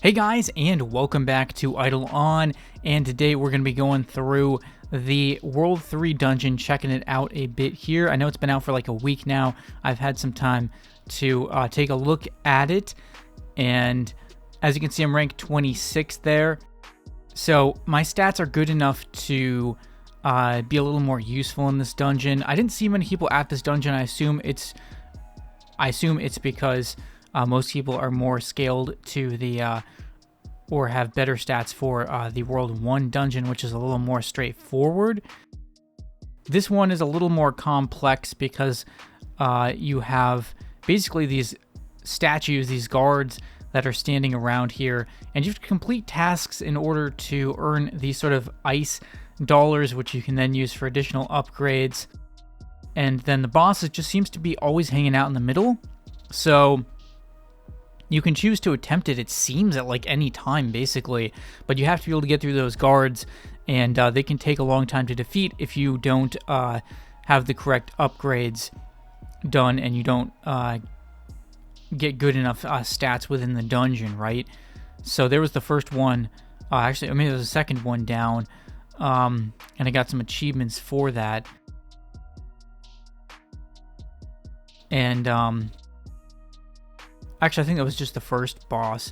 Hey guys, and welcome back to Idleon, and today we're going to be going through the World 3 dungeon, checking it out a bit here. I know it's been out for like a week now. I've had some time to take a look at it, and as you can see, I'm ranked 26 there. So my stats are good enough to be a little more useful in this dungeon. I didn't see many people at this dungeon. I assume it's because most people are more scaled to the or have better stats for the World 1 dungeon, which is a little more straightforward. This one is a little more complex because you have basically these statues, these guards that are standing around here, and you have to complete tasks in order to earn these sort of ice dollars, which you can then use for additional upgrades. And then the boss just seems to be always hanging out in the middle, so you can choose to attempt it, it seems, at like any time, basically. But you have to be able to get through those guards, and they can take a long time to defeat if you don't have the correct upgrades done and you don't get good enough stats within the dungeon, right? So there was the first one. Actually, I mean, there was a second one down, and I got some achievements for that. And actually, I think that was just the first boss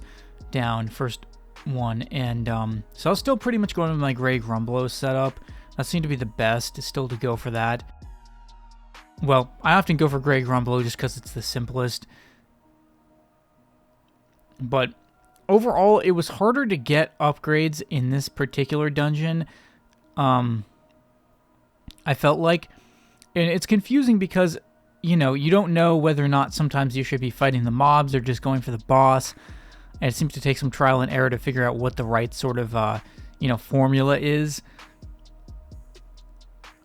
down, first one. And so I was still pretty much going with my Grey Grumblo setup. That seemed to be the best, still to go for that. Well, I often go for Grey Grumblo just because it's the simplest. But overall, it was harder to get upgrades in this particular dungeon. I felt like, and it's confusing because, you know, you don't know whether or not sometimes you should be fighting the mobs or just going for the boss. And it seems to take some trial and error to figure out what the right sort of, formula is.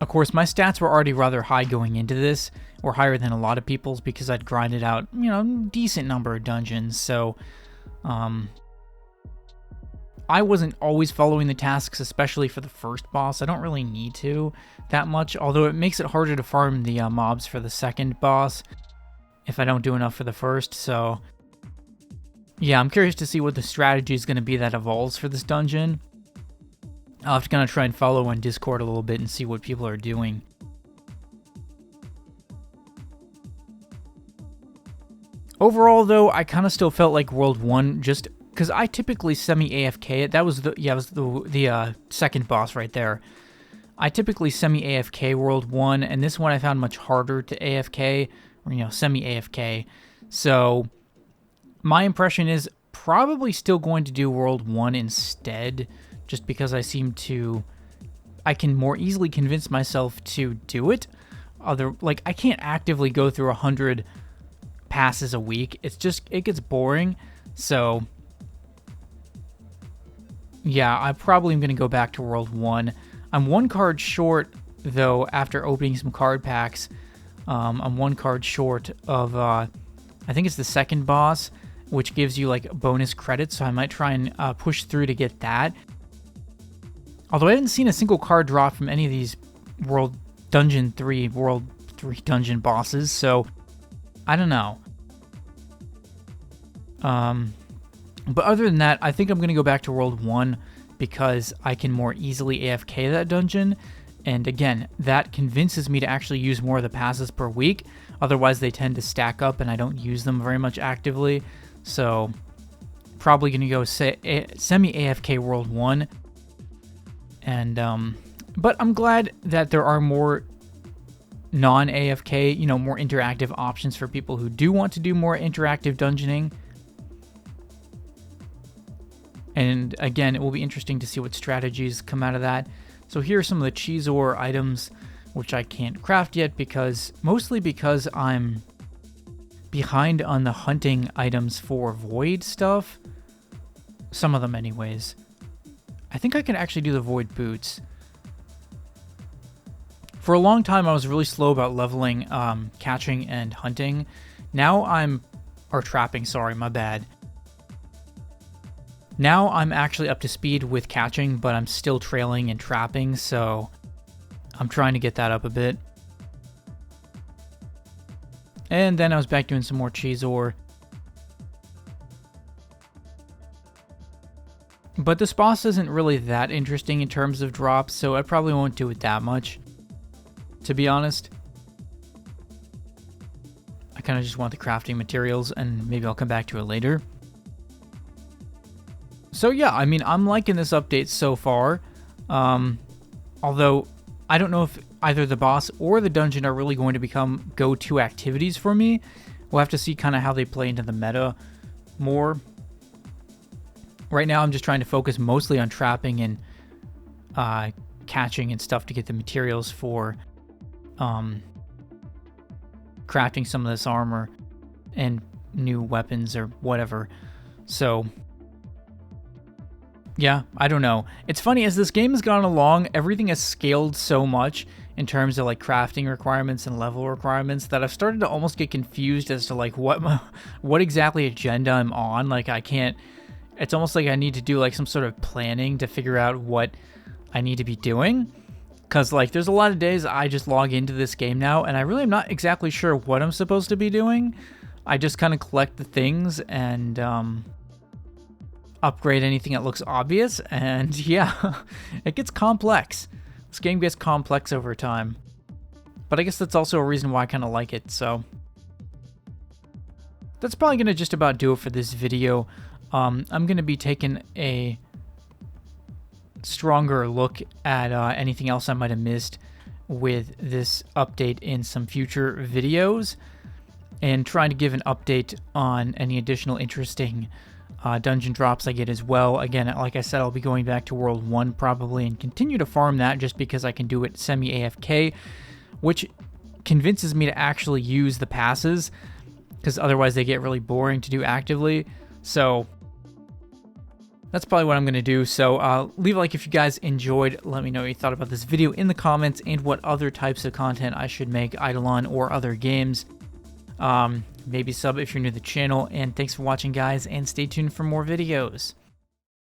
Of course, my stats were already rather high going into this, or higher than a lot of people's, because I'd grinded out, decent number of dungeons. So, I wasn't always following the tasks, especially for the first boss. I don't really need to that much, although it makes it harder to farm the mobs for the second boss if I don't do enough for the first. So yeah, I'm curious to see what the strategy is going to be that evolves for this dungeon. I'll have to kind of try and follow on Discord a little bit and see what people are doing. Overall, though, I kind of still felt like World 1, just because I typically semi-AFK it. That was the second boss right there. I typically semi-AFK World 1, and this one I found much harder to AFK, or, semi-AFK. So my impression is probably still going to do World 1 instead, just because I can more easily convince myself to do it. I can't actively go through 100 passes a week. It gets boring. So yeah, I probably am going to go back to World 1. I'm one card short, though, after opening some card packs. I'm one card short of, I think it's the second boss, which gives you, like, bonus credits, so I might try and push through to get that. Although I haven't seen a single card drop from any of these World 3 dungeon bosses, so I don't know. But other than that, I think I'm going to go back to World 1 because I can more easily AFK that dungeon. And again, that convinces me to actually use more of the passes per week. Otherwise, they tend to stack up and I don't use them very much actively. So probably going to go semi-AFK World 1. And, but I'm glad that there are more non-AFK, more interactive options for people who do want to do more interactive dungeoning. And again, it will be interesting to see what strategies come out of that. So here are some of the cheese ore items, which I can't craft yet mostly because I'm behind on the hunting items for void stuff. Some of them anyways. I think I can actually do the void boots. For a long time, I was really slow about leveling catching and hunting. Or trapping, sorry, my bad. Now I'm actually up to speed with catching, but I'm still trailing and trapping, so I'm trying to get that up a bit. And then I was back doing some more cheese ore. But this boss isn't really that interesting in terms of drops, so I probably won't do it that much, to be honest. I kind of just want the crafting materials, and maybe I'll come back to it later. So yeah, I mean, I'm liking this update so far. Although, I don't know if either the boss or the dungeon are really going to become go-to activities for me. We'll have to see kind of how they play into the meta more. Right now, I'm just trying to focus mostly on trapping and catching and stuff to get the materials for crafting some of this armor and new weapons or whatever. So yeah, I don't know. It's funny, as this game has gone along, everything has scaled so much in terms of like crafting requirements and level requirements that I've started to almost get confused as to like what exactly agenda I'm on. Like I can't, it's almost like I need to do like some sort of planning to figure out what I need to be doing. Cause like there's a lot of days I just log into this game now and I really am not exactly sure what I'm supposed to be doing. I just kind of collect the things and upgrade anything that looks obvious, and yeah, it gets complex. This game gets complex over time. But I guess that's also a reason why I kind of like it, so that's probably going to just about do it for this video. I'm going to be taking a stronger look at anything else I might have missed with this update in some future videos, and trying to give an update on any additional interesting dungeon drops I get as well. Again, like I said, I'll be going back to World 1 probably and continue to farm that just because I can do it semi-AFK, which convinces me to actually use the passes, because otherwise they get really boring to do actively. So that's probably what I'm going to do. So leave a like if you guys enjoyed. Let me know what you thought about this video in the comments and what other types of content I should make, Idleon or other games. Maybe sub if you're new to the channel, and thanks for watching, guys, and stay tuned for more videos.